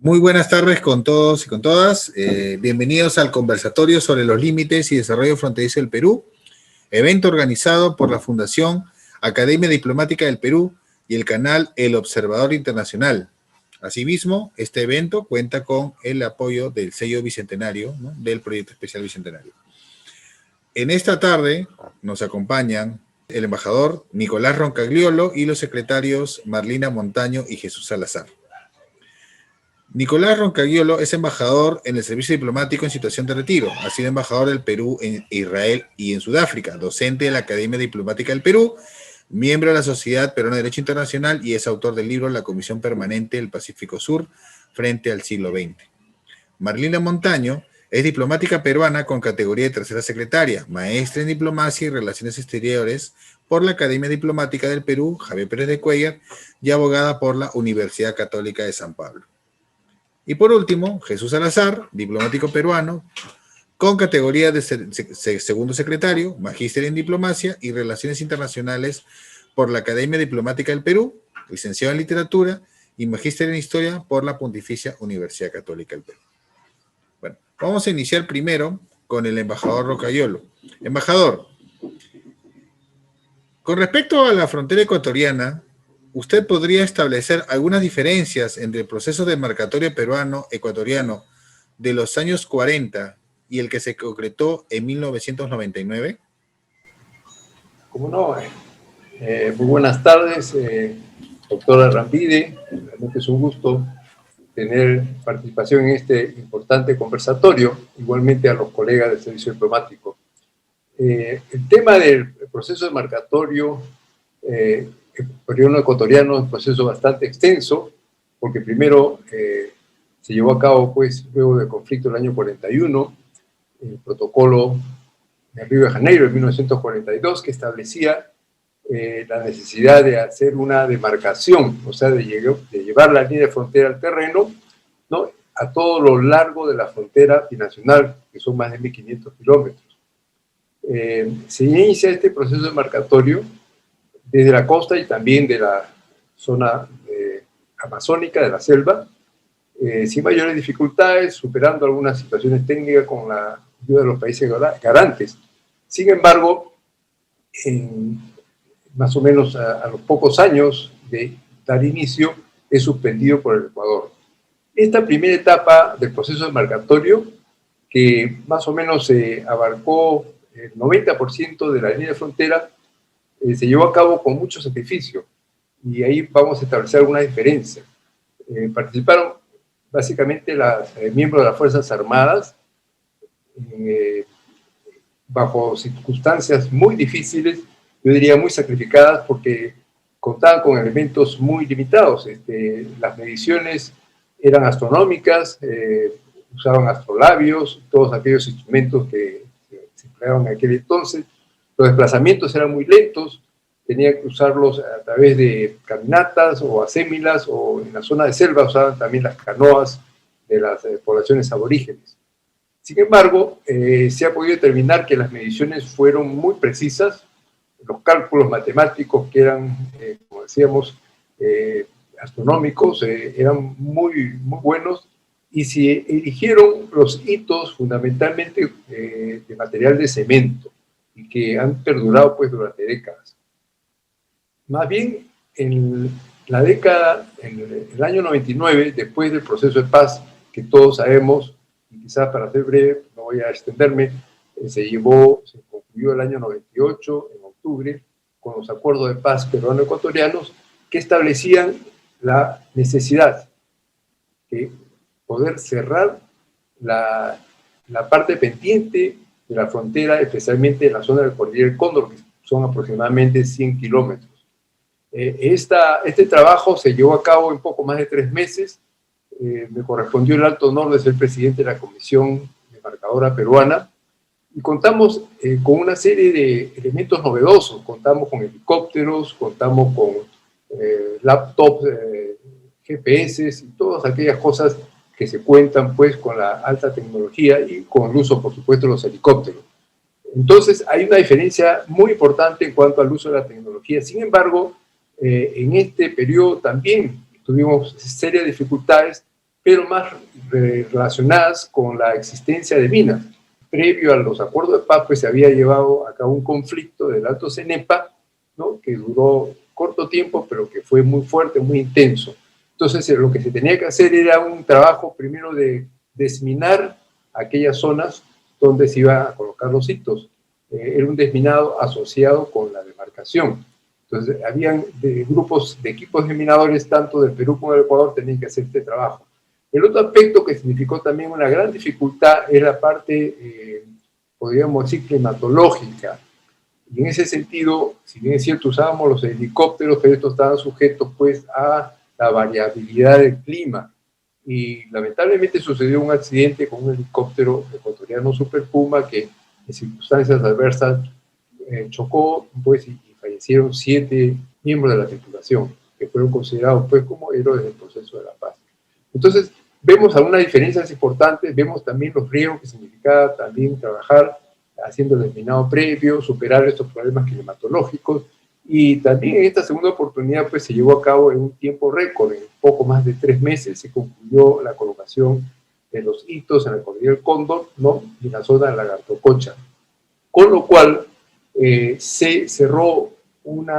Muy buenas tardes con todos y con todas. Bienvenidos al conversatorio sobre los límites y desarrollo fronterizo del Perú, evento organizado por la Fundación Academia Diplomática del Perú y el canal El Observador Internacional. Asimismo, este evento cuenta con el apoyo del sello Bicentenario, ¿no?, del Proyecto Especial Bicentenario. En esta tarde nos acompañan el embajador Nicolás Roncagliolo y los secretarios Marlina Montaño y Jesús Salazar. Nicolás Roncagliolo es embajador en el servicio diplomático en situación de retiro. Ha sido embajador del Perú en Israel y en Sudáfrica, docente de la Academia Diplomática del Perú, miembro de la Sociedad Peruana de Derecho Internacional y es autor del libro La Comisión Permanente del Pacífico Sur frente al siglo XX. Marlina Montaño es diplomática peruana con categoría de tercera secretaria, maestra en diplomacia y relaciones exteriores por la Academia Diplomática del Perú, Javier Pérez de Cuéllar, y abogada por la Universidad Católica de San Pablo. Y por último, Jesús Salazar, diplomático peruano, con categoría de segundo secretario, magíster en diplomacia y relaciones internacionales por la Academia Diplomática del Perú, licenciado en literatura y magíster en historia por la Pontificia Universidad Católica del Perú. Bueno, vamos a iniciar primero con el embajador Roncagliolo. Embajador, con respecto a la frontera ecuatoriana, ¿usted podría establecer algunas diferencias entre el proceso demarcatorio peruano-ecuatoriano de los años 40 y el que se concretó en 1999? ¿Cómo no? Muy buenas tardes, doctora Rampide. Realmente es un gusto tener participación en este importante conversatorio, igualmente a los colegas del servicio diplomático. El tema del proceso demarcatorio peruano-ecuatoriano es un proceso bastante extenso, porque primero se llevó a cabo, pues, luego del conflicto del año 41, el protocolo de Río de Janeiro en 1942, que establecía la necesidad de hacer una demarcación, o sea, de llevar la línea de frontera al terreno, ¿no?, a todo lo largo de la frontera binacional, que son más de 1.500 kilómetros. Se inicia este proceso demarcatorio desde la costa y también de la zona amazónica, de la selva, sin mayores dificultades, superando algunas situaciones técnicas con la ayuda de los países garantes. Sin embargo, más o menos a los pocos años de dar inicio, es suspendido por el Ecuador. Esta primera etapa del proceso demarcatorio, que más o menos abarcó el 90% de la línea de frontera, se llevó a cabo con mucho sacrificio, y ahí vamos a establecer alguna diferencia. Participaron básicamente los miembros de las Fuerzas Armadas, bajo circunstancias muy difíciles, yo diría muy sacrificadas, porque contaban con elementos muy limitados. Las mediciones eran astronómicas, usaban astrolabios, todos aquellos instrumentos que se empleaban en aquel entonces. Los desplazamientos eran muy lentos, tenían que usarlos a través de caminatas o acémilas, o en la zona de selva usaban también las canoas de las poblaciones aborígenes. Sin embargo, se ha podido determinar que las mediciones fueron muy precisas, los cálculos matemáticos, que eran, como decíamos, astronómicos, eran muy buenos, y se eligieron los hitos fundamentalmente de material de cemento, y que han perdurado, pues, durante décadas. Más bien, en la década, en el año 99, después del proceso de paz, que todos sabemos, y quizás para ser breve, no voy a extenderme, se concluyó el año 98, en octubre, con los acuerdos de paz peruano-ecuatorianos, que establecían la necesidad de poder cerrar la parte pendiente de la frontera, especialmente en la zona del Cordillera del Cóndor, que son aproximadamente 100 kilómetros. Este trabajo se llevó a cabo en poco más de 3 meses. Me correspondió el alto honor de ser presidente de la Comisión Demarcadora Peruana, y contamos con una serie de elementos novedosos. Contamos con helicópteros, contamos con laptops, GPS y todas aquellas cosas que se cuentan, pues, con la alta tecnología, y con el uso, por supuesto, de los helicópteros. Entonces, hay una diferencia muy importante en cuanto al uso de la tecnología. Sin embargo, en este periodo también tuvimos serias dificultades, pero más relacionadas con la existencia de minas. Previo a los acuerdos de paz, pues se había llevado a cabo un conflicto del Alto Cenepa, ¿no?, que duró corto tiempo, pero que fue muy fuerte, muy intenso. Entonces, lo que se tenía que hacer era un trabajo primero de desminar aquellas zonas donde se iban a colocar los hitos. Era un desminado asociado con la demarcación. Entonces, habían grupos de equipos desminadores, tanto del Perú como del Ecuador, tenían que hacer este trabajo. El otro aspecto que significó también una gran dificultad es la parte, podríamos decir, climatológica. Y en ese sentido, si bien es cierto, usábamos los helicópteros, pero estos estaban sujetos pues a la variabilidad del clima. Y lamentablemente sucedió un accidente con un helicóptero ecuatoriano Super Puma que en circunstancias adversas chocó pues, y fallecieron 7 miembros de la tripulación, que fueron considerados pues como héroes del proceso de la paz. Entonces, vemos algunas diferencias importantes, vemos también los riesgos que significaba también trabajar haciendo el desminado previo, superar estos problemas climatológicos, y también en esta segunda oportunidad pues se llevó a cabo en un tiempo récord, en poco más de 3 meses se concluyó la colocación de los hitos en la cordillera del Cóndor, ¿no?, y en la zona de Lagartococha, con lo cual se cerró un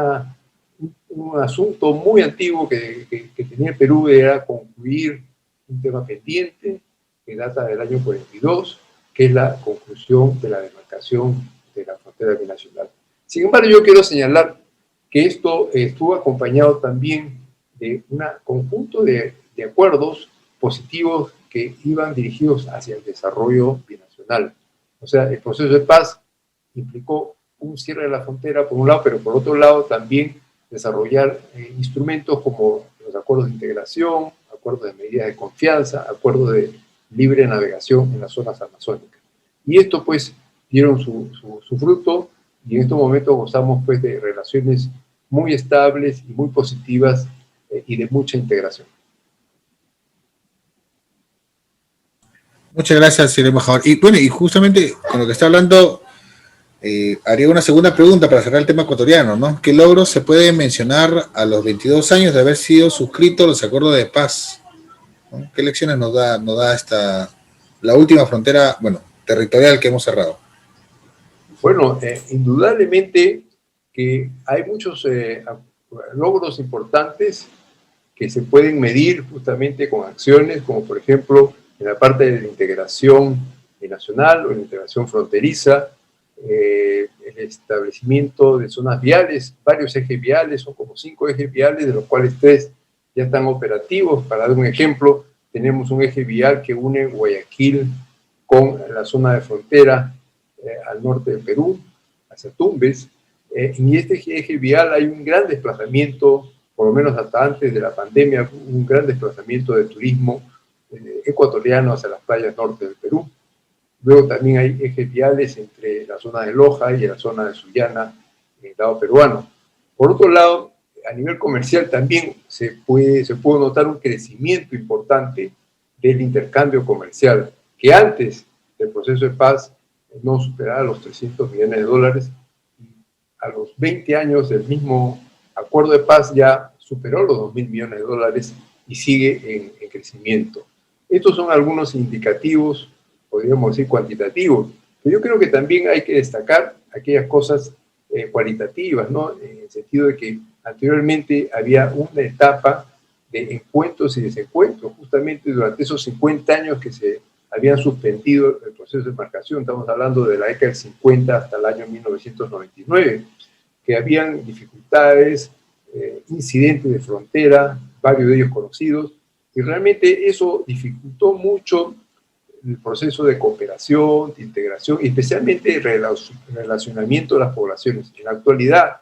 asunto muy antiguo que tenía el Perú, era concluir un tema pendiente que data del año 42, que es la conclusión de la demarcación de la frontera binacional. Sin embargo, yo quiero señalar que esto estuvo acompañado también de un conjunto de acuerdos positivos que iban dirigidos hacia el desarrollo binacional. O sea, el proceso de paz implicó un cierre de la frontera por un lado, pero por otro lado también desarrollar instrumentos como los acuerdos de integración, acuerdos de medidas de confianza, acuerdos de libre navegación en las zonas amazónicas. Y esto pues dieron su fruto, y en estos momentos gozamos pues de relaciones muy estables y muy positivas y de mucha integración. Muchas gracias, señor embajador. Y bueno, y justamente con lo que está hablando, haría una segunda pregunta para cerrar el tema ecuatoriano, ¿no? ¿Qué logros se puede mencionar a los 22 años de haber sido suscritos los acuerdos de paz, ¿no? ¿Qué lecciones nos da la última frontera, bueno, territorial que hemos cerrado? Bueno, indudablemente que hay muchos logros importantes que se pueden medir justamente con acciones, como por ejemplo en la parte de la integración nacional o la integración fronteriza, el establecimiento de zonas viales, varios ejes viales, son como 5 ejes viales, de los cuales 3 ya están operativos. Para dar un ejemplo, tenemos un eje vial que une Guayaquil con la zona de frontera al norte de Perú, hacia Tumbes. En este eje vial hay un gran desplazamiento, por lo menos hasta antes de la pandemia, un gran desplazamiento de turismo ecuatoriano hacia las playas norte del Perú. Luego también hay ejes viales entre la zona de Loja y la zona de Sullana, en el lado peruano. Por otro lado, a nivel comercial también se puede notar un crecimiento importante del intercambio comercial, que antes del proceso de paz no superaba los $300 millones, y a los 20 años del mismo acuerdo de paz ya superó los $2.000 millones y sigue en crecimiento. Estos son algunos indicativos, podríamos decir cuantitativos, pero yo creo que también hay que destacar aquellas cosas cualitativas, ¿no? En el sentido de que anteriormente había una etapa de encuentros y desencuentros, justamente durante esos 50 años que se habían suspendido el proceso de demarcación. Estamos hablando de la década del 50 hasta el año 1999, que habían dificultades, incidentes de frontera, varios de ellos conocidos, y realmente eso dificultó mucho el proceso de cooperación, de integración, y especialmente el relacionamiento de las poblaciones. En la actualidad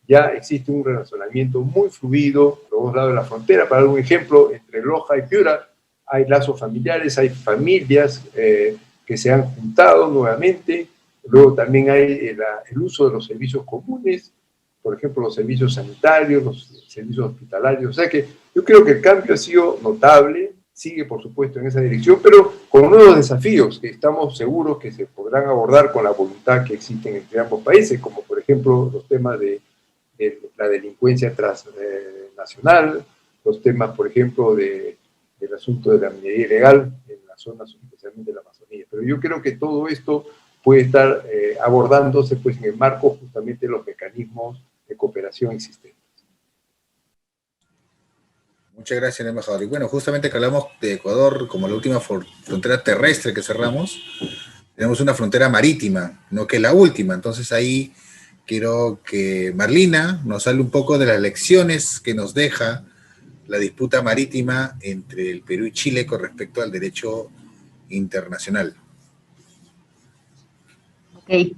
ya existe un relacionamiento muy fluido a los dos lados de la frontera. Para dar un ejemplo, entre Loja y Piura hay lazos familiares, hay familias que se han juntado nuevamente. Luego también hay el uso de los servicios comunes, por ejemplo, los servicios sanitarios, los servicios hospitalarios. O sea que yo creo que el cambio ha sido notable, sigue por supuesto en esa dirección, pero con nuevos desafíos que estamos seguros que se podrán abordar con la voluntad que existe entre ambos países, como por ejemplo los temas de la delincuencia transnacional, los temas, por ejemplo, de el asunto de la minería ilegal en las zonas, especialmente de la Amazonía. Pero yo creo que todo esto puede estar abordándose pues, en el marco justamente de los mecanismos de cooperación existentes. Muchas gracias, embajador. Y bueno, justamente que hablamos de Ecuador como la última frontera terrestre que cerramos, tenemos una frontera marítima, no que la última. Entonces ahí quiero que Marlina nos hable un poco de las lecciones que nos deja la disputa marítima entre el Perú y Chile con respecto al derecho internacional. Ok,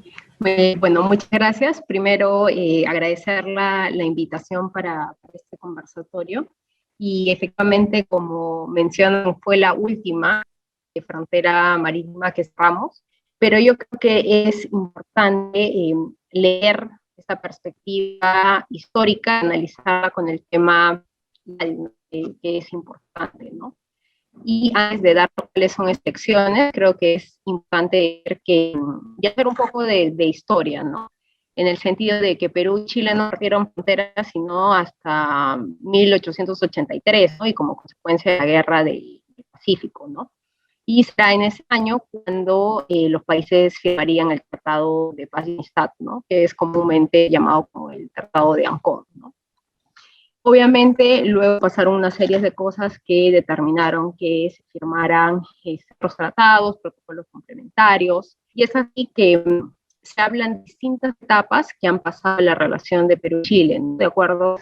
bueno, muchas gracias. Primero, agradecer la invitación para este conversatorio. Y efectivamente, como mencionan, fue la última frontera marítima que cerramos, pero yo creo que es importante leer esta perspectiva histórica, analizarla con el tema que es importante, ¿no? Y antes de dar cuáles son estas lecciones, creo que es importante ver que, y hacer un poco de historia, ¿no? En el sentido de que Perú y Chile no perdieron fronteras sino hasta 1883, ¿no? Y como consecuencia de la guerra del Pacífico, ¿no? Y será en ese año cuando los países firmarían el Tratado de Paz y Amistad, ¿no? Que es comúnmente llamado como el Tratado de Ancón, ¿no? Obviamente, luego pasaron una serie de cosas que determinaron que se firmaran otros tratados, protocolos complementarios, y es así que se hablan de distintas etapas que han pasado en la relación de Perú y Chile. De acuerdo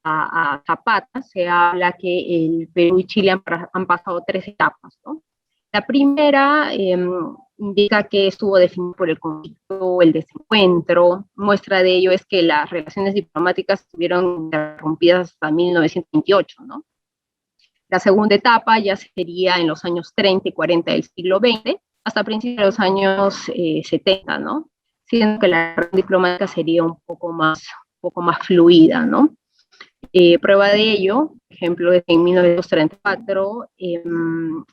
a Zapata, se habla que el Perú y Chile han pasado 3 etapas, ¿no? La primera indica que estuvo definido por el conflicto, el desencuentro. Muestra de ello es que las relaciones diplomáticas estuvieron interrumpidas hasta 1928, ¿no? La segunda etapa ya sería en los años 30 y 40 del siglo XX, hasta principios de los años 70, ¿no? Siendo que la relación diplomática sería un poco más fluida, ¿no? Prueba de ello, por ejemplo, es que en 1934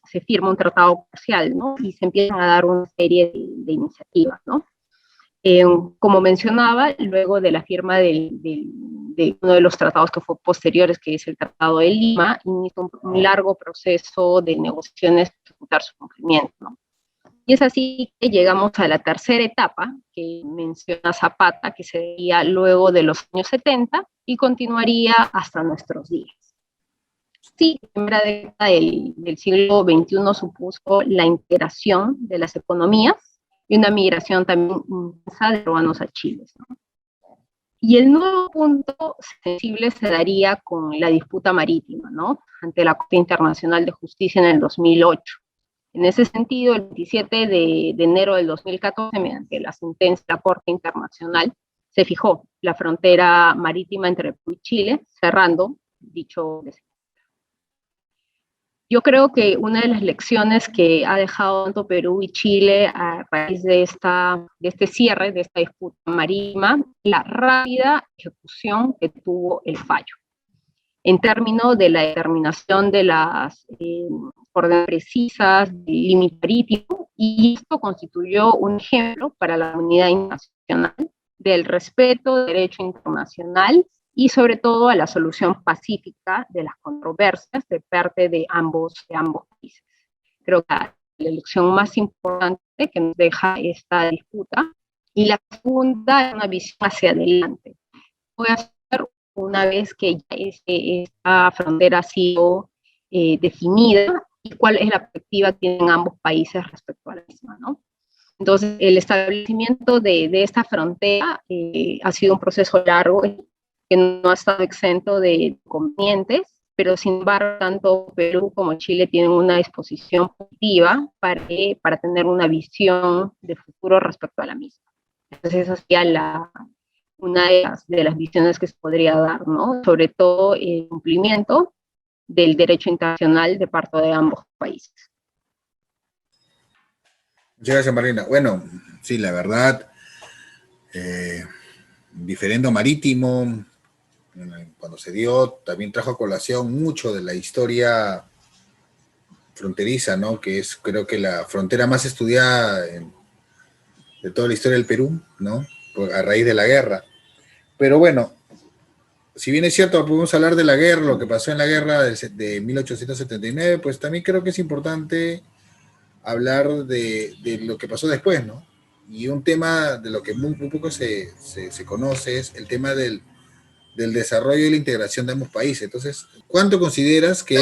se firma un tratado parcial, ¿no? Y se empiezan a dar una serie de iniciativas, ¿no? Como mencionaba, luego de la firma de uno de los tratados que fue posteriores, que es el Tratado de Lima, inicia un largo proceso de negociaciones para ejecutar su cumplimiento, ¿no? Y es así que llegamos a la tercera etapa que menciona Zapata, que sería luego de los años 70 y continuaría hasta nuestros días. Sí, la primera década del siglo XXI supuso la integración de las economías y una migración también intensa de peruanos a Chile, ¿no? Y el nuevo punto sensible se daría con la disputa marítima, ¿no? Ante la Corte Internacional de Justicia en el 2008. En ese sentido, el 27 de enero del 2014, mediante la sentencia de la Corte Internacional, se fijó la frontera marítima entre Perú y Chile, cerrando dicho desencuentro. Yo creo que una de las lecciones que ha dejado tanto Perú y Chile a raíz de este cierre, de esta disputa marítima, la rápida ejecución que tuvo el fallo en términos de la determinación de las órdenes precisas, del límite marítimo, y esto constituyó un ejemplo para la comunidad internacional del respeto del derecho internacional y sobre todo a la solución pacífica de las controversias de parte de ambos países. Creo que la lección más importante que nos deja esta disputa, y la segunda es una visión hacia adelante. Voy a una vez que ya esta frontera ha sido definida y cuál es la perspectiva que tienen ambos países respecto a la misma, ¿no? Entonces, el establecimiento de esta frontera ha sido un proceso largo que no ha estado exento de inconvenientes, pero sin embargo, tanto Perú como Chile tienen una disposición positiva para tener una visión de futuro respecto a la misma. Entonces, esa sería una de las visiones que se podría dar, ¿no? Sobre todo el cumplimiento del derecho internacional de parte de ambos países. Muchas gracias, Marlena. Bueno, sí, la verdad, diferendo marítimo, cuando se dio, también trajo a colación mucho de la historia fronteriza, ¿no? Que es, creo que la frontera más estudiada de toda la historia del Perú, ¿no? A raíz de la guerra. Pero bueno, si bien es cierto, podemos hablar de la guerra, lo que pasó en la guerra de 1879, pues también creo que es importante hablar de lo que pasó después, ¿no? Y un tema de lo que muy poco se conoce es el tema del desarrollo y la integración de ambos países. Entonces, ¿cuánto consideras que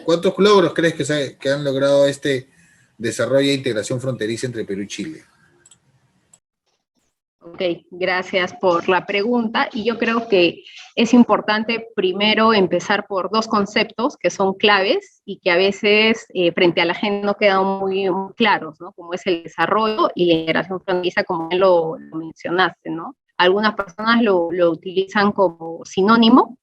cuántos logros crees que han logrado este desarrollo e integración fronteriza entre Perú y Chile? Ok, gracias por la pregunta. Y yo creo que es importante primero empezar por dos conceptos que son claves y que a veces frente a la gente no quedan muy claros, ¿no? Como es el desarrollo y la integración fronteriza, como lo mencionaste, ¿no? Algunas personas lo utilizan como sinónimo,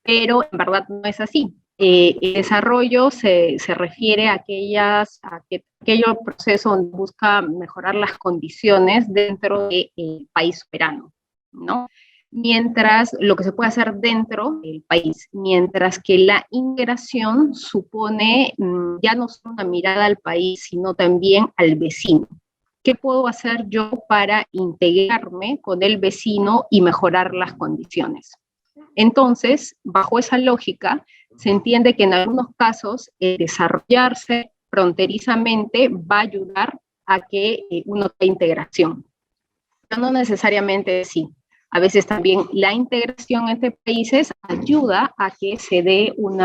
pero en verdad no es así. El desarrollo se refiere a aquello proceso donde busca mejorar las condiciones dentro del país soberano, ¿no? Mientras lo que se puede hacer dentro del país, mientras que la integración supone ya no solo una mirada al país, sino también al vecino. ¿Qué puedo hacer yo para integrarme con el vecino y mejorar las condiciones? Entonces, bajo esa lógica, se entiende que en algunos casos desarrollarse fronterizamente va a ayudar a que uno tenga integración. Pero no necesariamente sí. A veces también la integración entre países ayuda a que se dé un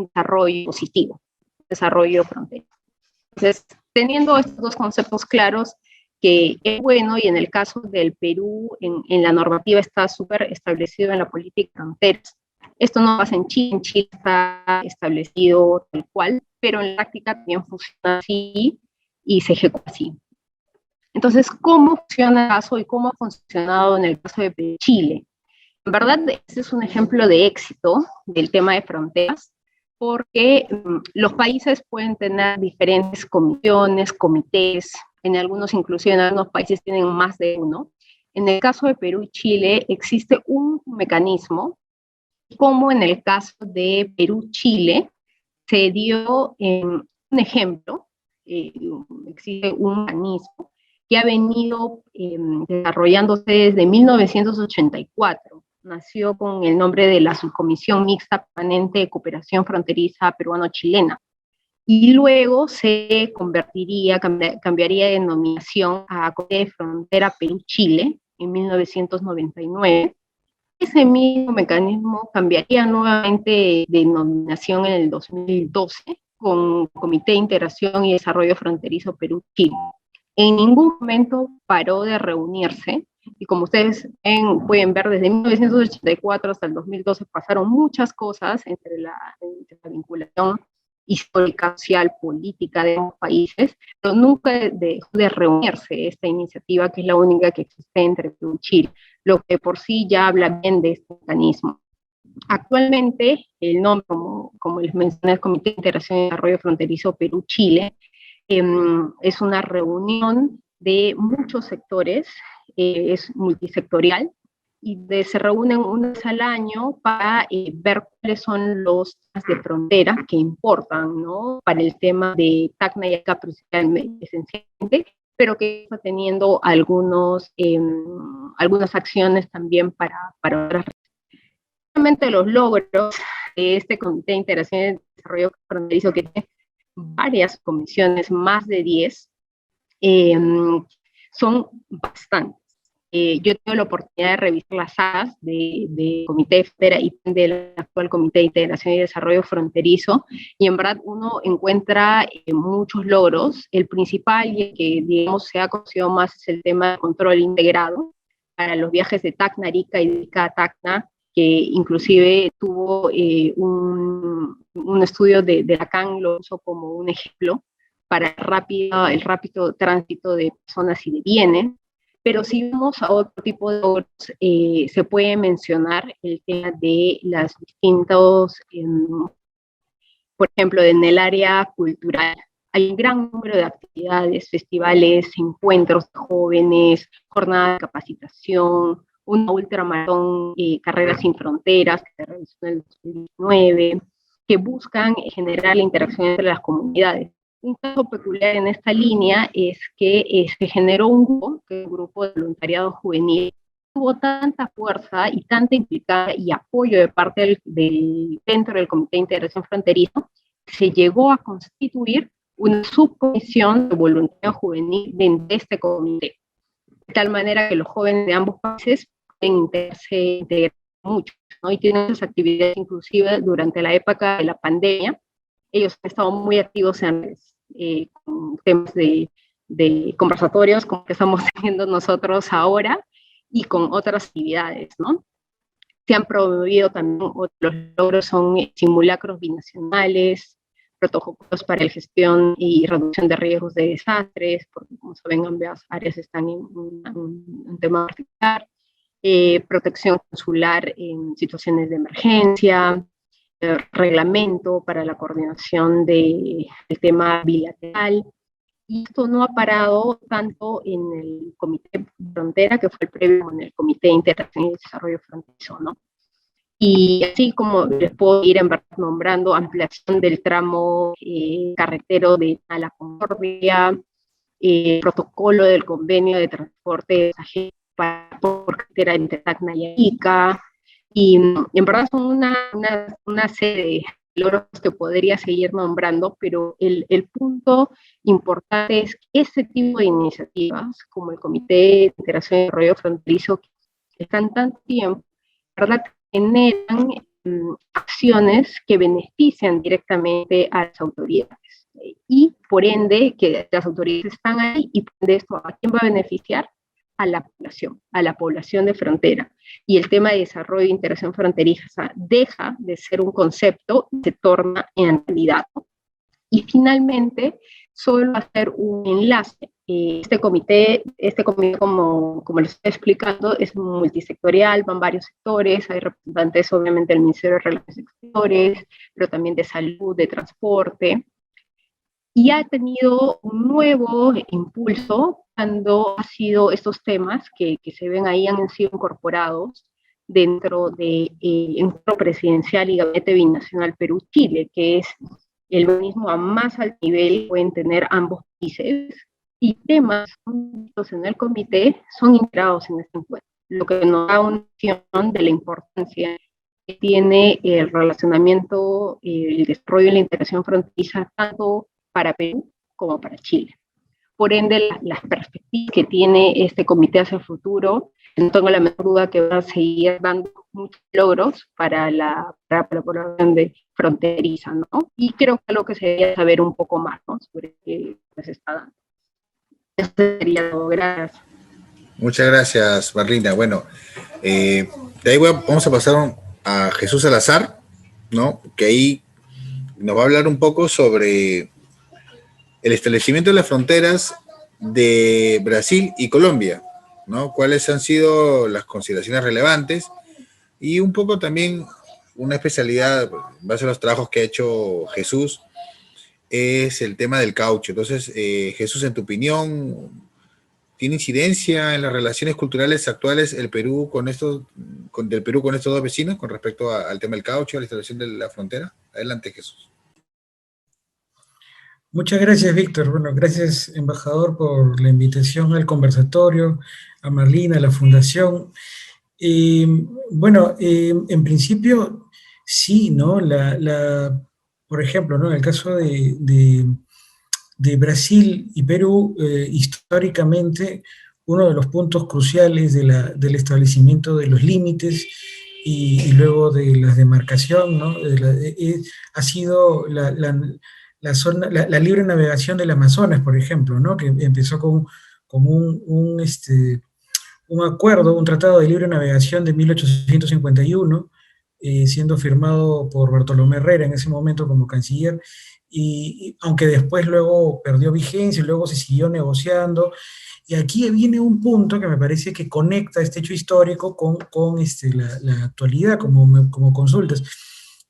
desarrollo positivo, desarrollo fronterizo. Entonces, teniendo estos dos conceptos claros, que es bueno, y en el caso del Perú, en la normativa está súper establecido en la política de fronteras. Esto no pasa en Chile está establecido tal cual, pero en la práctica también funciona así y se ejecuta así. Entonces, ¿cómo funciona el caso y cómo ha funcionado en el caso de Chile? En verdad, este es un ejemplo de éxito del tema de fronteras, porque los países pueden tener diferentes comisiones, comités, en algunos inclusive en algunos países tienen más de uno. En el caso de Perú y Chile existe un mecanismo, como en el caso de Perú-Chile se dio un ejemplo, existe un mecanismo que ha venido desarrollándose desde 1984. Nació con el nombre de la Subcomisión Mixta Permanente de Cooperación Fronteriza Peruano-Chilena. Y luego se cambiaría de denominación a Comité de Frontera Perú-Chile en 1999. Ese mismo mecanismo cambiaría nuevamente de denominación en el 2012 con Comité de Integración y Desarrollo Fronterizo Perú-Chile. En ningún momento paró de reunirse, y como ustedes pueden ver, desde 1984 hasta el 2012 pasaron muchas cosas entre la vinculación histórica, social, política de ambos países, pero nunca dejó de reunirse esta iniciativa, que es la única que existe entre Perú y Chile, lo que por sí ya habla bien de este mecanismo. Actualmente, el nombre, como les mencioné, el Comité de Integración y Desarrollo Fronterizo Perú-Chile, es una reunión de muchos sectores, es multisectorial, y se reúnen una vez al año para ver cuáles son los temas de frontera que importan, ¿no? Para el tema de Tacna y acá principalmente, esencialmente, pero que está teniendo algunas acciones también para otras. Realmente los logros de este Comité de Integración y Desarrollo Fronterizo, que tiene varias comisiones, más de 10, son bastantes. Yo tengo la oportunidad de revisar las salas de Comité de Frontera y del actual Comité de Integración y Desarrollo Fronterizo, y en verdad uno encuentra muchos logros. El principal, y el que digamos se ha conocido más, es el tema de control integrado para los viajes de Tacna, Arica y de Arica a Tacna, que inclusive tuvo un estudio de Lacan, lo usó como un ejemplo para el rápido tránsito de personas y de bienes. Pero si vamos a otro tipo de logros, se puede mencionar el tema de las distintos, por ejemplo, en el área cultural. Hay un gran número de actividades, festivales, encuentros de jóvenes, jornadas de capacitación, una ultramaratón, Carreras Sin Fronteras, que se realizó en el 2019, que buscan generar la interacción entre las comunidades. Un caso peculiar en esta línea es que se generó un grupo de voluntariado juvenil tuvo tanta fuerza y tanta implicación y apoyo de parte dentro del Comité de Integración Fronterizo, se llegó a constituir una subcomisión de voluntariado juvenil dentro de este comité, de tal manera que los jóvenes de ambos países pueden integrar mucho, ¿no? Y tienen esas actividades inclusive durante la época de la pandemia. Ellos han estado muy activos con temas de conversatorios, como que estamos teniendo nosotros ahora, y con otras actividades, ¿no? Se han promovido también, otros logros son simulacros binacionales, protocolos para la gestión y reducción de riesgos de desastres, porque como saben, ambas áreas están en un tema particular, protección consular en situaciones de emergencia, reglamento para la coordinación del tema bilateral, y esto no ha parado tanto en el Comité Frontera, que fue el previo, en el Comité de Integración y Desarrollo Fronterizo, ¿no? Y así como les puedo ir nombrando ampliación del tramo carretero de La Concordia, protocolo del convenio de transporte de pasajeros por carretera entre Tacna y Arica, y en verdad son una serie de logros que podría seguir nombrando, pero el punto importante es que ese tipo de iniciativas, como el Comité de Integración y Desarrollo Fronterizo, que están tanto tiempo, ¿verdad?, generan acciones que benefician directamente a las autoridades. Y por ende, que las autoridades están ahí, y por ende esto, ¿a quién va a beneficiar? A la población de frontera. Y el tema de desarrollo e integración fronteriza deja de ser un concepto y se torna en realidad. Y finalmente, solo hacer un enlace. Este comité como lo estoy explicando, es multisectorial, van varios sectores, hay representantes obviamente del Ministerio de Relaciones Exteriores, pero también de salud, de transporte, y ha tenido un nuevo impulso cuando estos temas que se ven ahí han sido incorporados dentro del encuentro presidencial y gabinete binacional Perú-Chile, que es el organismo a más alto nivel que pueden tener ambos países, y temas en el comité son integrados en este encuentro, lo que nos da una visión de la importancia que tiene el relacionamiento, el desarrollo y la integración fronteriza, tanto para Perú como para Chile. Por ende, las perspectivas que tiene este comité hacia el futuro, no tengo la menor duda que van a seguir dando muchos logros para la población de fronteriza, ¿no? Y creo que es lo que se debería saber un poco más, ¿no?, sobre qué se está dando. Eso sería todo. Gracias. Muchas gracias, Marlina. Bueno, de ahí vamos a pasar a Jesús Salazar, ¿no?, que ahí nos va a hablar un poco sobre el establecimiento de las fronteras de Brasil y Colombia, ¿no? Cuáles han sido las consideraciones relevantes y un poco también una especialidad, en base a los trabajos que ha hecho Jesús, es el tema del caucho. Entonces, Jesús, en tu opinión, ¿tiene incidencia en las relaciones culturales actuales del Perú con estos dos vecinos con respecto al tema del caucho, a la instalación de la frontera? Adelante, Jesús. Muchas gracias, Víctor. Bueno, gracias, embajador, por la invitación al conversatorio, a Marlina, a la Fundación. Bueno, en principio, sí, ¿no? Por ejemplo, ¿no?, en el caso de Brasil y Perú, históricamente, uno de los puntos cruciales del establecimiento de los límites y luego de la demarcación, ¿no?, ha sido la libre navegación del Amazonas, por ejemplo, ¿no?, que empezó con un acuerdo, un tratado de libre navegación de 1851, siendo firmado por Bartolomé Herrera en ese momento como canciller, y aunque después luego perdió vigencia y luego se siguió negociando. Y aquí viene un punto que me parece que conecta este hecho histórico con la actualidad, como consultas.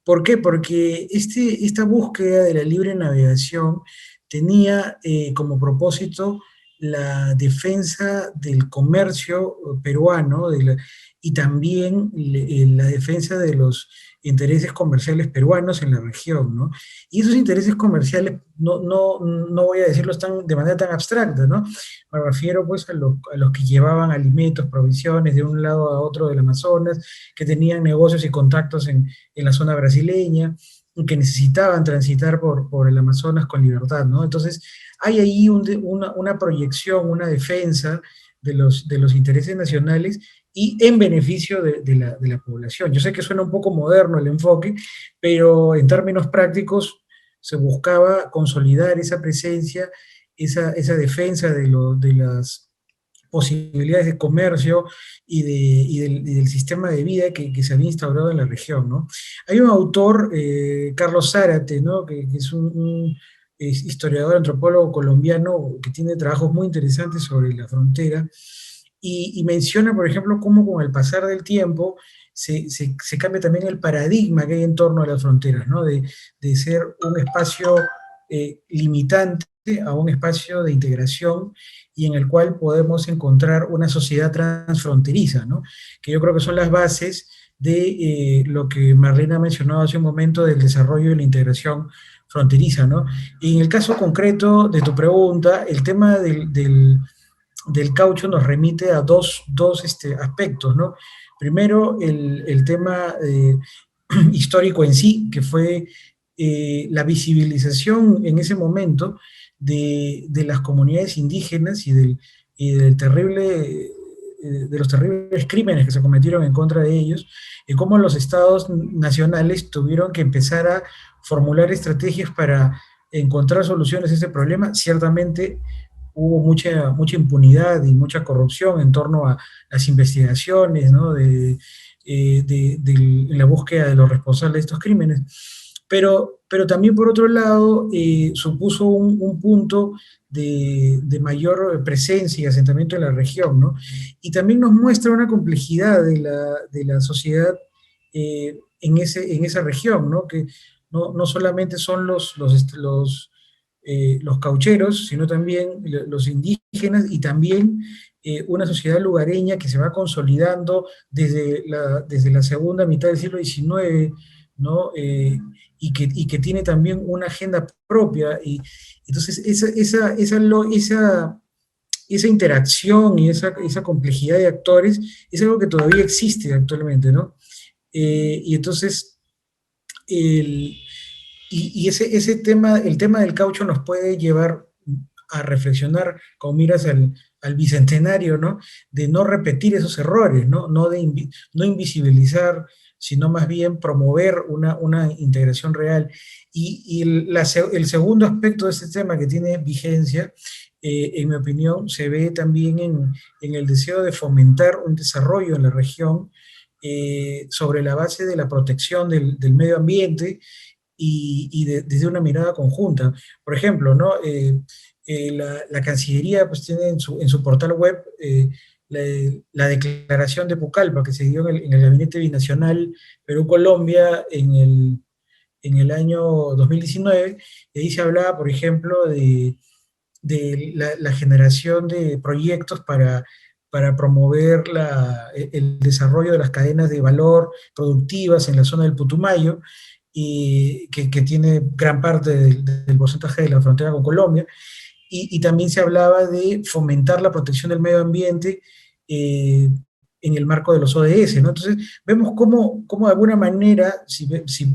¿Por qué? Porque esta búsqueda de la libre navegación tenía como propósito la defensa del comercio peruano y también la defensa de los intereses comerciales peruanos en la región, ¿no? Y esos intereses comerciales, no voy a decirlos de manera tan abstracta, ¿no? Me refiero pues a los que llevaban alimentos, provisiones de un lado a otro del Amazonas, que tenían negocios y contactos en la zona brasileña, y que necesitaban transitar por el Amazonas con libertad, ¿no? Entonces, hay ahí una proyección, una defensa de los intereses nacionales y en beneficio de la población. Yo sé que suena un poco moderno el enfoque, pero en términos prácticos se buscaba consolidar esa presencia, esa defensa de las posibilidades de comercio y del sistema de vida que se había instaurado en la región, ¿no? Hay un autor, Carlos Zárate, ¿no? Que es es historiador, antropólogo colombiano, que tiene trabajos muy interesantes sobre la frontera, y menciona, por ejemplo, cómo con el pasar del tiempo se cambia también el paradigma que hay en torno a las fronteras, ¿no? De ser un espacio limitante a un espacio de integración y en el cual podemos encontrar una sociedad transfronteriza, ¿no? Que yo creo que son las bases de lo que Marlene ha mencionado hace un momento del desarrollo y la integración fronteriza, ¿no? Y en el caso concreto de tu pregunta, el tema del caucho nos remite a dos aspectos, ¿no? Primero, el tema histórico en sí, que fue la visibilización en ese momento de las comunidades indígenas del terrible, de los terribles crímenes que se cometieron en contra de ellos, y cómo los estados nacionales tuvieron que empezar a formular estrategias para encontrar soluciones a ese problema. Ciertamente hubo mucha impunidad y mucha corrupción en torno a las investigaciones, ¿no? De la búsqueda de los responsables de estos crímenes. Pero también, por otro lado, supuso un punto de mayor presencia y asentamiento en la región, ¿no? Y también nos muestra una complejidad de la sociedad en esa región, ¿no? Que no solamente son los caucheros, sino también los indígenas y también una sociedad lugareña que se va consolidando desde la segunda mitad del siglo XIX, ¿no? Y que tiene también una agenda propia. Y entonces esa interacción y esa complejidad de actores es algo que todavía existe actualmente, ¿no? Y entonces, ese tema, el tema del caucho nos puede llevar a reflexionar con miras al bicentenario, ¿no? De no repetir esos errores, ¿no? No invisibilizar, sino más bien promover una integración real. Y el segundo aspecto de este tema que tiene vigencia, en mi opinión, se ve también en el deseo de fomentar un desarrollo en la región sobre la base de la protección del medio ambiente desde una mirada conjunta. Por ejemplo, ¿no? La Cancillería pues, tiene en su portal web la declaración de Pucallpa que se dio en el Gabinete Binacional Perú-Colombia en el año 2019, y ahí se hablaba, por ejemplo, de la generación de proyectos para promover el desarrollo de las cadenas de valor productivas en la zona del Putumayo, y que tiene gran parte del porcentaje de la frontera con Colombia, y también se hablaba de fomentar la protección del medio ambiente en el marco de los ODS, ¿no? Entonces, vemos cómo de alguna manera, si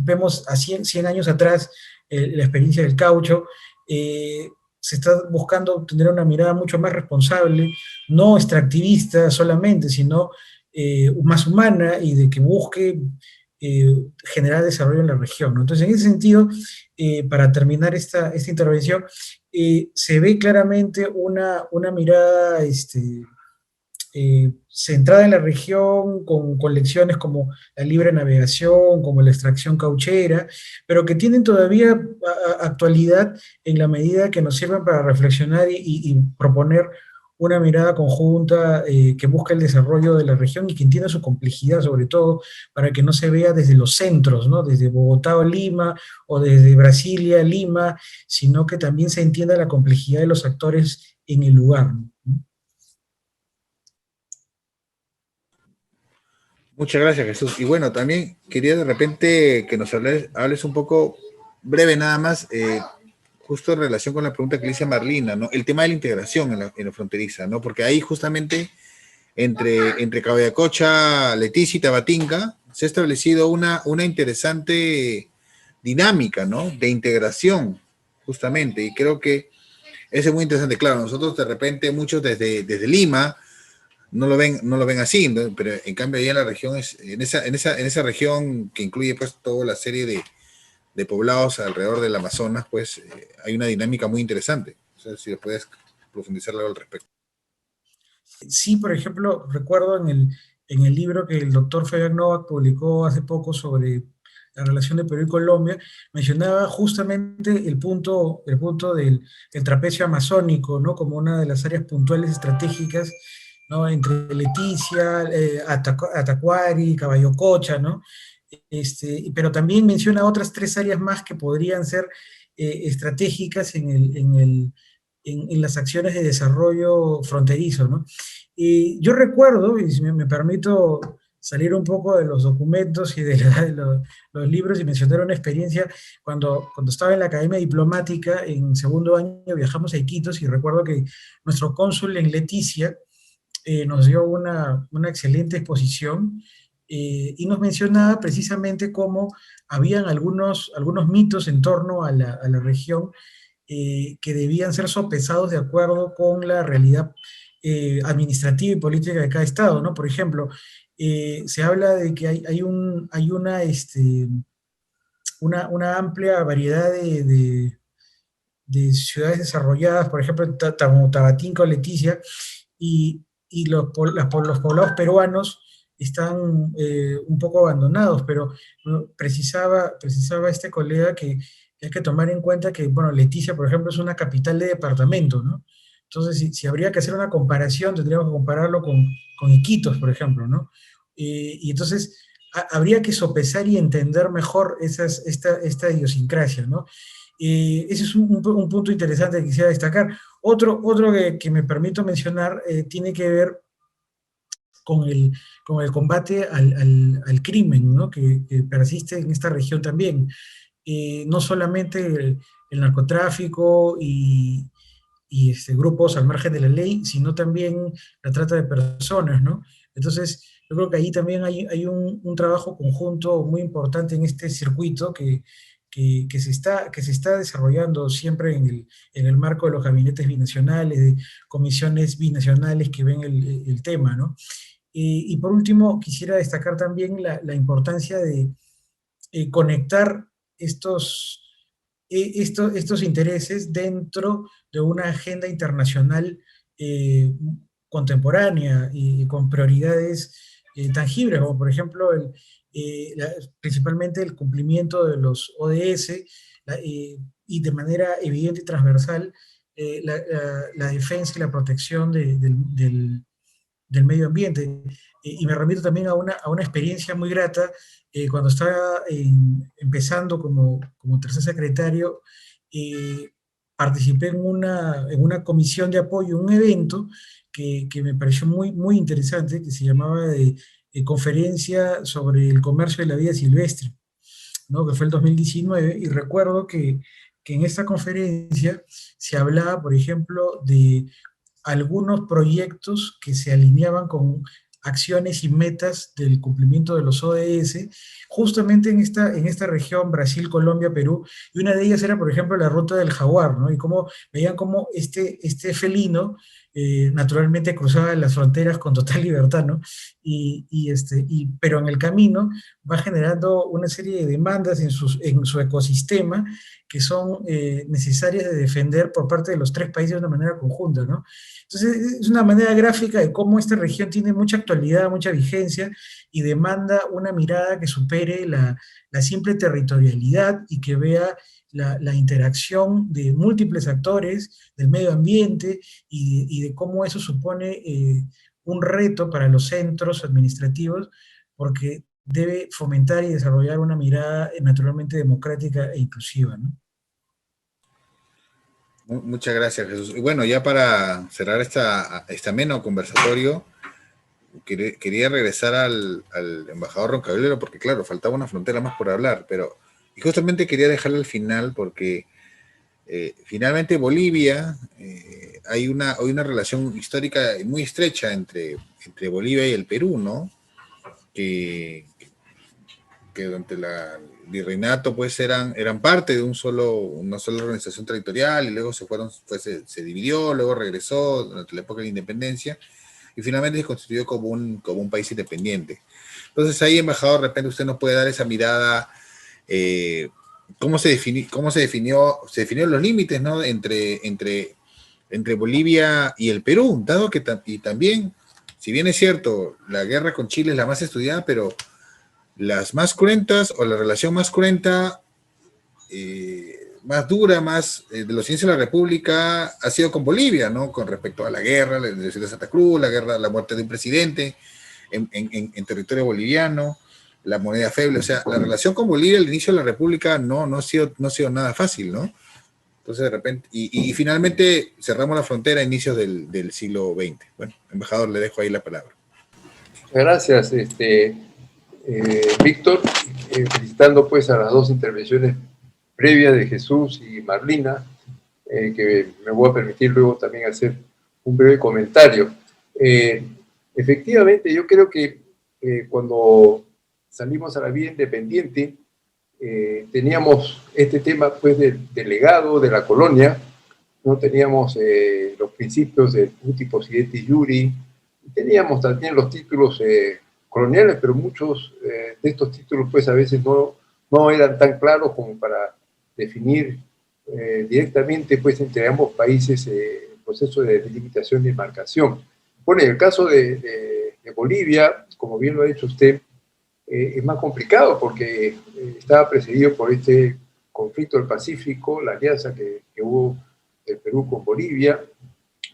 vemos a 100 años atrás la experiencia del caucho, se está buscando tener una mirada mucho más responsable, no extractivista solamente, sino más humana y de que busque generar desarrollo en la región, ¿no? Entonces, en ese sentido, para terminar esta intervención, se ve claramente una mirada centrada en la región, con lecciones como la libre navegación, como la extracción cauchera, pero que tienen todavía actualidad en la medida que nos sirven para reflexionar y proponer una mirada conjunta que busca el desarrollo de la región y que entienda su complejidad, sobre todo, para que no se vea desde los centros, ¿no? Desde Bogotá o Lima, o desde Brasilia, Lima, sino que también se entienda la complejidad de los actores en el lugar, ¿no? Muchas gracias, Jesús. Y bueno, también quería de repente que nos hables un poco, breve nada más, justo en relación con la pregunta que le hice a Marlina, ¿no? El tema de la integración en la fronteriza, ¿no? Porque ahí justamente entre Cabayacocha, Leticia y Tabatinga se ha establecido una interesante dinámica, ¿no? De integración, justamente. Y creo que eso es muy interesante. Claro, nosotros de repente, muchos desde Lima, no lo ven así, ¿no? Pero en cambio ahí en la región, en esa región que incluye pues toda la serie de poblados alrededor del Amazonas, pues hay una dinámica muy interesante. O sea, si puedes profundizar algo al respecto. Sí, por ejemplo, recuerdo en el libro que el doctor Fabián Novak publicó hace poco sobre la relación de Perú y Colombia, mencionaba justamente el punto del trapecio amazónico, ¿no? Como una de las áreas puntuales estratégicas, ¿no? Entre Leticia, Atacuari, Caballococha, ¿no? Pero también menciona otras tres áreas más que podrían ser estratégicas en las acciones de desarrollo fronterizo, ¿no? Y yo recuerdo, y si me permito salir un poco de los documentos y de los libros y mencionar una experiencia, cuando estaba en la Academia Diplomática, en segundo año viajamos a Iquitos y recuerdo que nuestro cónsul en Leticia nos dio una excelente exposición y nos mencionaba precisamente cómo habían algunos mitos en torno a la región que debían ser sopesados de acuerdo con la realidad administrativa y política de cada estado, ¿no? Por ejemplo, se habla de que hay una amplia variedad de ciudades desarrolladas, por ejemplo, Tabatinga o Leticia, y los poblados peruanos están un poco abandonados, pero ¿no? precisaba este colega que hay que tomar en cuenta que, bueno, Leticia, por ejemplo, es una capital de departamento, ¿no? Entonces, si habría que hacer una comparación, tendríamos que compararlo con Iquitos, por ejemplo, ¿no? Y entonces habría que sopesar y entender mejor esta idiosincrasia, ¿no? Ese es un punto interesante que quisiera destacar. Otro que me permito mencionar tiene que ver con el combate al crimen, ¿no? Que persiste en esta región también. No solamente el narcotráfico y grupos al margen de la ley, sino también la trata de personas, ¿no? Entonces, yo creo que ahí también hay un trabajo conjunto muy importante en este circuito que se está desarrollando siempre en el marco de los gabinetes binacionales, de comisiones binacionales que ven el tema, ¿no? Y por último, quisiera destacar también la importancia de conectar estos intereses dentro de una agenda internacional eh, contemporánea y con prioridades tangibles, como por ejemplo principalmente el cumplimiento de los ODS y de manera evidente y transversal la defensa y la protección del medio ambiente. Y me remito también a una experiencia muy grata cuando estaba empezando como tercer secretario, participé en una comisión de apoyo, un evento que me pareció muy interesante, que se llamaba Conferencia sobre el Comercio de la Vida Silvestre, ¿no? Que fue el 2019, y recuerdo que en esta conferencia se hablaba, por ejemplo, de algunos proyectos que se alineaban con acciones y metas del cumplimiento de los ODS, justamente en esta región, Brasil, Colombia, Perú, y una de ellas era, por ejemplo, la ruta del jaguar, ¿no? Y cómo veían cómo este felino naturalmente cruzaba las fronteras con total libertad, ¿no? Pero en el camino va generando una serie de demandas en su ecosistema que son necesarias de defender por parte de los tres países de una manera conjunta, ¿no? Entonces, es una manera gráfica de cómo esta región tiene mucha actualidad, mucha vigencia y demanda una mirada que supere la simple territorialidad y que vea la interacción de múltiples actores del medio ambiente y de cómo eso supone un reto para los centros administrativos, porque debe fomentar y desarrollar una mirada naturalmente democrática e inclusiva, ¿no? Muchas gracias, Jesús. Y bueno, ya para cerrar este ameno conversatorio, quería regresar al embajador Roncaglia, porque claro, faltaba una frontera más por hablar, y justamente quería dejarla al final porque finalmente Bolivia, hay una relación histórica muy estrecha entre Bolivia y el Perú, ¿no? Que durante el virreinato pues eran parte de una sola organización territorial, y luego se dividió, luego regresó durante la época de la independencia, y finalmente se constituyó como un país independiente. Entonces ahí, embajador, de repente usted nos puede dar esa mirada, cómo se definieron los límites, ¿no? entre Bolivia y el Perú, dado que y también, si bien es cierto, la guerra con Chile es la más estudiada, pero las más cruentas, o la relación más cruenta, más dura, de los inicios de la República, ha sido con Bolivia, ¿no? Con respecto a la guerra, la invasión de Santa Cruz, la muerte de un presidente en territorio boliviano, la moneda feble. O sea, la relación con Bolivia al inicio de la República no ha sido nada fácil, ¿no? Entonces, de repente, y finalmente cerramos la frontera a inicios del siglo XX. Bueno, embajador, le dejo ahí la palabra. Gracias, Víctor, felicitando pues a las dos intervenciones previas de Jesús y Marlina, que me voy a permitir luego también hacer un breve comentario. Efectivamente, yo creo que cuando salimos a la vida independiente, teníamos este tema pues del legado de la colonia, no teníamos los principios de uti possidetis iuri, teníamos también los títulos coloniales, pero muchos de estos títulos pues a veces no eran tan claros como para definir directamente pues entre ambos países el proceso de delimitación y demarcación. Bueno, en el caso de Bolivia, como bien lo ha dicho usted, es más complicado porque estaba precedido por este conflicto del Pacífico, la alianza que hubo del Perú con Bolivia,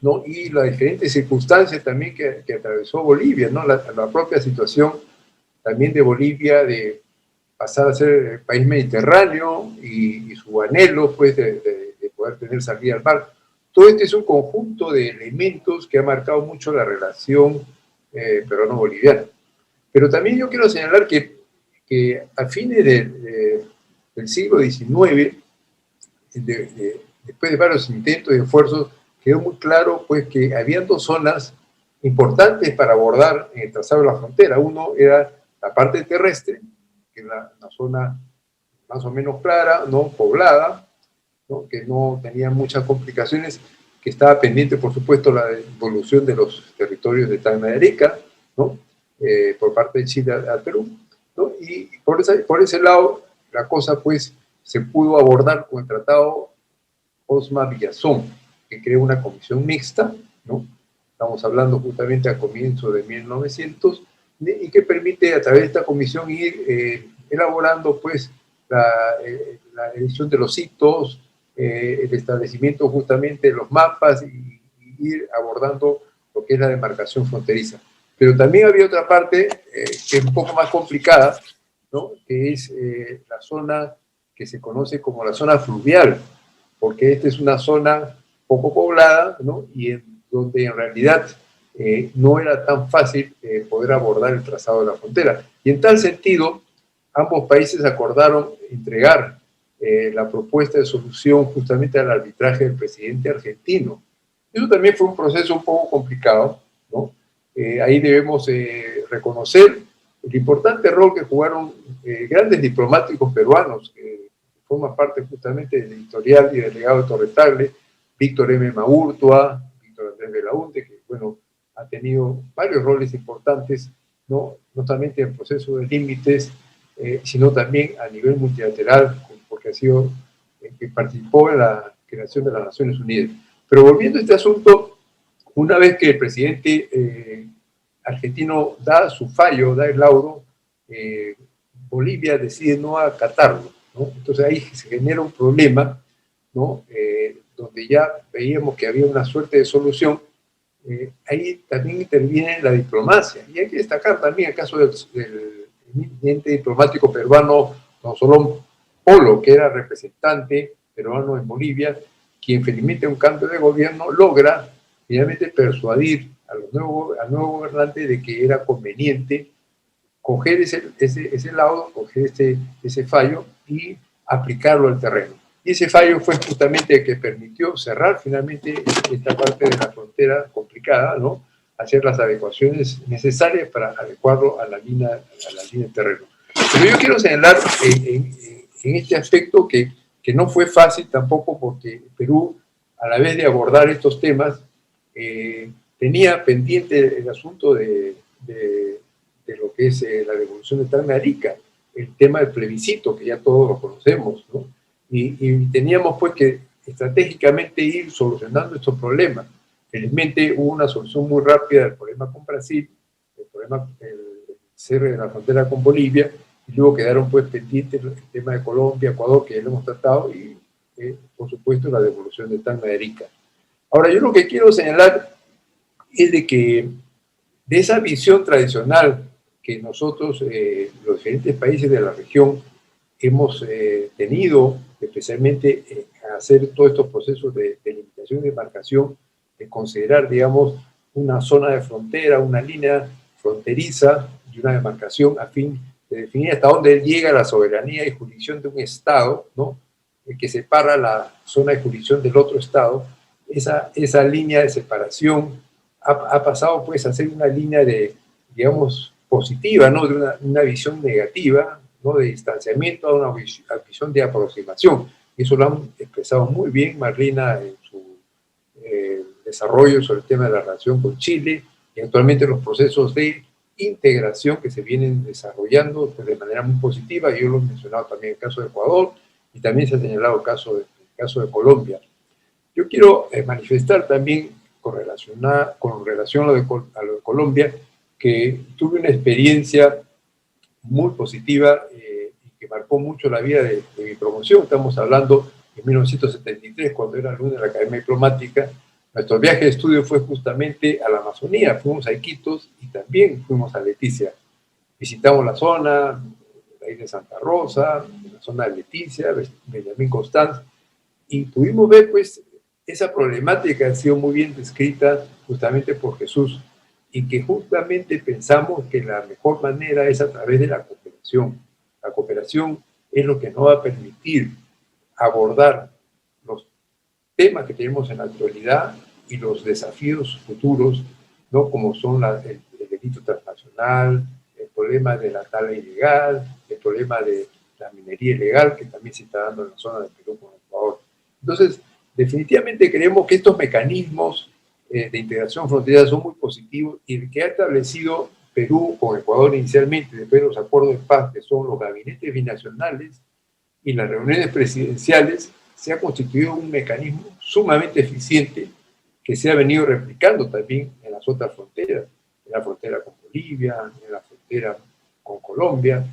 ¿no? Y las diferentes circunstancias también que atravesó Bolivia, ¿no? La propia situación también de Bolivia de pasar a ser país mediterráneo y su anhelo pues, de poder tener salida al mar. Todo este es un conjunto de elementos que ha marcado mucho la relación peruano-boliviana. Pero también yo quiero señalar que a fines del siglo XIX, después de varios intentos y esfuerzos, quedó muy claro pues, que había dos zonas importantes para abordar en el trazado de la frontera. Uno era la parte terrestre, que es una zona más o menos clara, ¿no? Poblada, ¿no? Que no tenía muchas complicaciones, que estaba pendiente, por supuesto, la devolución de los territorios de Tacna y Arica, ¿no? Por parte de Chile al Perú, ¿no? Y por ese lado, la cosa pues se pudo abordar con el tratado Osma-Villazón, que creó una comisión mixta, ¿no? Estamos hablando justamente a comienzos de 1900, y que permite a través de esta comisión ir elaborando pues la edición de los hitos, el establecimiento justamente de los mapas y ir abordando lo que es la demarcación fronteriza. Pero también había otra parte que es un poco más complicada, ¿no? Que es la zona que se conoce como la zona fluvial, porque esta es una zona poco poblada, ¿no? Y donde en realidad no era tan fácil poder abordar el trazado de la frontera. Y en tal sentido, ambos países acordaron entregar la propuesta de solución justamente al arbitraje del presidente argentino. Eso también fue un proceso un poco complicado, ¿no? Ahí debemos reconocer el importante rol que jugaron grandes diplomáticos peruanos, que forman parte justamente del editorial y del legado de Torre Tagle, Víctor M. Maurtua, Víctor Andrés Belaunte, que bueno, ha tenido varios roles importantes, no solamente en el proceso de límites, sino también a nivel multilateral, porque ha sido que participó en la creación de las Naciones Unidas. Pero volviendo a este asunto, una vez que el presidente argentino da su fallo, da el laudo, Bolivia decide no acatarlo, ¿no? Entonces ahí se genera un problema, ¿no? Donde ya veíamos que había una suerte de solución. Ahí también interviene la diplomacia. Y hay que destacar también el caso del eminente diplomático peruano, don Solón Polo, que era representante peruano en Bolivia, quien felizmente un cambio de gobierno logra finalmente persuadir al nuevo gobernante de que era conveniente coger ese laudo, coger ese fallo y aplicarlo al terreno. Y ese fallo fue justamente el que permitió cerrar finalmente esta parte de la frontera complicada, ¿no? Hacer las adecuaciones necesarias para adecuarlo a la línea del terreno. Pero yo quiero señalar en este aspecto que no fue fácil tampoco, porque Perú, a la vez de abordar estos temas, tenía pendiente el asunto de lo que es la devolución de Tacna Arica, el tema del plebiscito, que ya todos lo conocemos, ¿no? Y teníamos pues que estratégicamente ir solucionando estos problemas. Felizmente hubo una solución muy rápida del problema con Brasil, el cierre de la frontera con Bolivia, y luego quedaron pues pendientes el tema de Colombia, Ecuador, que ya lo hemos tratado, y por supuesto la devolución de Tacna Arica. Ahora, yo lo que quiero señalar es de que de esa visión tradicional que nosotros, los diferentes países de la región, hemos tenido, especialmente hacer todos estos procesos de limitación y demarcación, de considerar, digamos, una zona de frontera, una línea fronteriza y una demarcación a fin de definir hasta dónde llega la soberanía y jurisdicción de un Estado, ¿no? Que separa la zona de jurisdicción del otro Estado. Esa línea de separación ha pasado pues a ser una línea de, digamos, positiva, ¿no? De una visión negativa, ¿no? De distanciamiento a una visión de aproximación. Eso lo han expresado muy bien Marlina en su desarrollo sobre el tema de la relación con Chile, y actualmente los procesos de integración que se vienen desarrollando pues, de manera muy positiva. Yo lo he mencionado también en el caso de Ecuador, y también se ha señalado el caso de Colombia. Yo quiero manifestar también con relación a lo de Colombia, que tuve una experiencia muy positiva y que marcó mucho la vida de mi promoción. Estamos hablando de 1973, cuando era alumno de la Academia Diplomática. Nuestro viaje de estudio fue justamente a la Amazonía. Fuimos a Iquitos y también fuimos a Leticia. Visitamos la zona, la isla de Santa Rosa, la zona de Leticia, Benjamín Constanz, y pudimos ver pues esa problemática ha sido muy bien descrita justamente por Jesús, y que justamente pensamos que la mejor manera es a través de la cooperación. La cooperación es lo que nos va a permitir abordar los temas que tenemos en la actualidad y los desafíos futuros, ¿no? Como son el delito transnacional, el problema de la tala ilegal, el problema de la minería ilegal, que también se está dando en la zona de Perú con Ecuador. Entonces, definitivamente creemos que estos mecanismos de integración fronteriza son muy positivos, y el que ha establecido Perú con Ecuador inicialmente, después de los acuerdos de paz, que son los gabinetes binacionales y las reuniones presidenciales, se ha constituido un mecanismo sumamente eficiente que se ha venido replicando también en las otras fronteras, en la frontera con Bolivia, en la frontera con Colombia,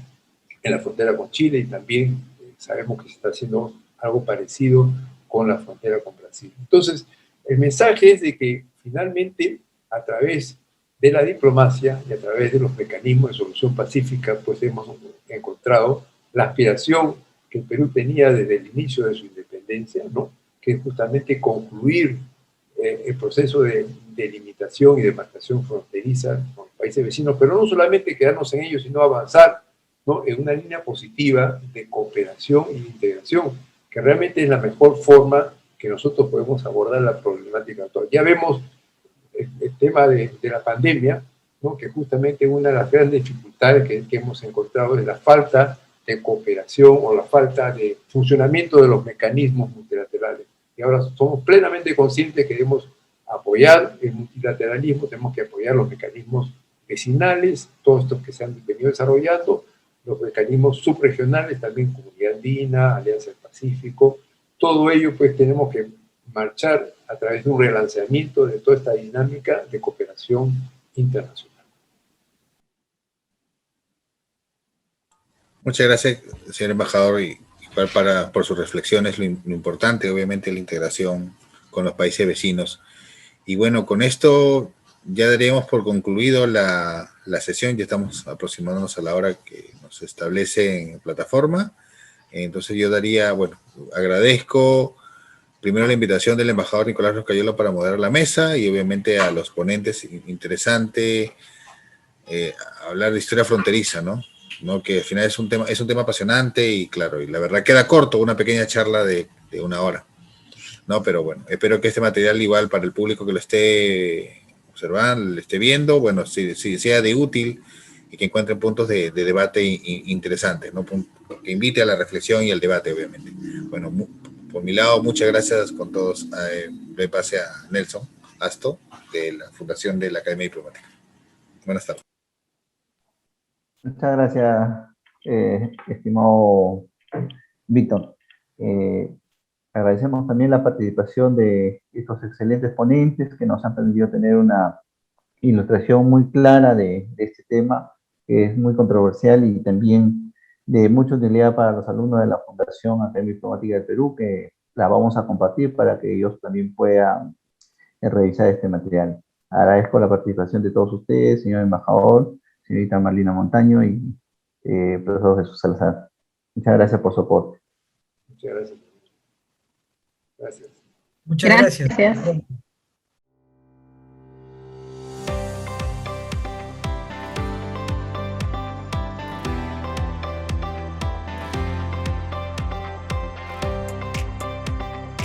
en la frontera con Chile, y también sabemos que se está haciendo algo parecido con la frontera con Brasil. Entonces, el mensaje es de que finalmente, a través de la diplomacia y a través de los mecanismos de solución pacífica, pues hemos encontrado la aspiración que el Perú tenía desde el inicio de su independencia, ¿no? Que es justamente concluir el proceso de delimitación y demarcación fronteriza con los países vecinos, pero no solamente quedarnos en ellos, sino avanzar, ¿no? En una línea positiva de cooperación y de integración, que realmente es la mejor forma que nosotros podemos abordar la problemática actual. Ya vemos el tema de la pandemia, ¿no? Que justamente una de las grandes dificultades que hemos encontrado es la falta de cooperación o la falta de funcionamiento de los mecanismos multilaterales. Y ahora somos plenamente conscientes que debemos apoyar el multilateralismo, tenemos que apoyar los mecanismos vecinales, todos estos que se han venido desarrollando, los mecanismos subregionales, también Comunidad Andina, Alianza del Pacífico. Todo ello pues tenemos que marchar a través de un relanzamiento de toda esta dinámica de cooperación internacional. Muchas gracias, señor embajador, y por sus reflexiones, lo importante, obviamente, la integración con los países vecinos. Y bueno, con esto ya daríamos por concluido la sesión. Ya estamos aproximándonos a la hora que nos establece en plataforma. Entonces yo daría, bueno, agradezco primero la invitación del embajador Nicolás Roscayolo para moderar la mesa y obviamente a los ponentes, interesante hablar de historia fronteriza, ¿no? Que al final es un tema apasionante y claro, y la verdad queda corto una pequeña charla de 1 hora, ¿no? Pero bueno, espero que este material igual para el público que lo esté observando, lo esté viendo, bueno, si sea de útil y que encuentren puntos de debate interesantes, ¿no? Que invite a la reflexión y al debate, obviamente. Bueno, por mi lado, muchas gracias con todos. Le pase a Nelson Asto, de la Fundación de la Academia Diplomática. Buenas tardes. Muchas gracias, estimado Víctor. Agradecemos también la participación de estos excelentes ponentes que nos han permitido tener una ilustración muy clara de este tema, que es muy controversial y también de mucha utilidad para los alumnos de la Fundación Academia Diplomática del Perú, que la vamos a compartir para que ellos también puedan revisar este material. Agradezco la participación de todos ustedes, señor embajador, señorita Marlina Montaño y profesor Jesús Salazar. Muchas gracias por su aporte. Muchas gracias. Gracias. Muchas gracias. Gracias.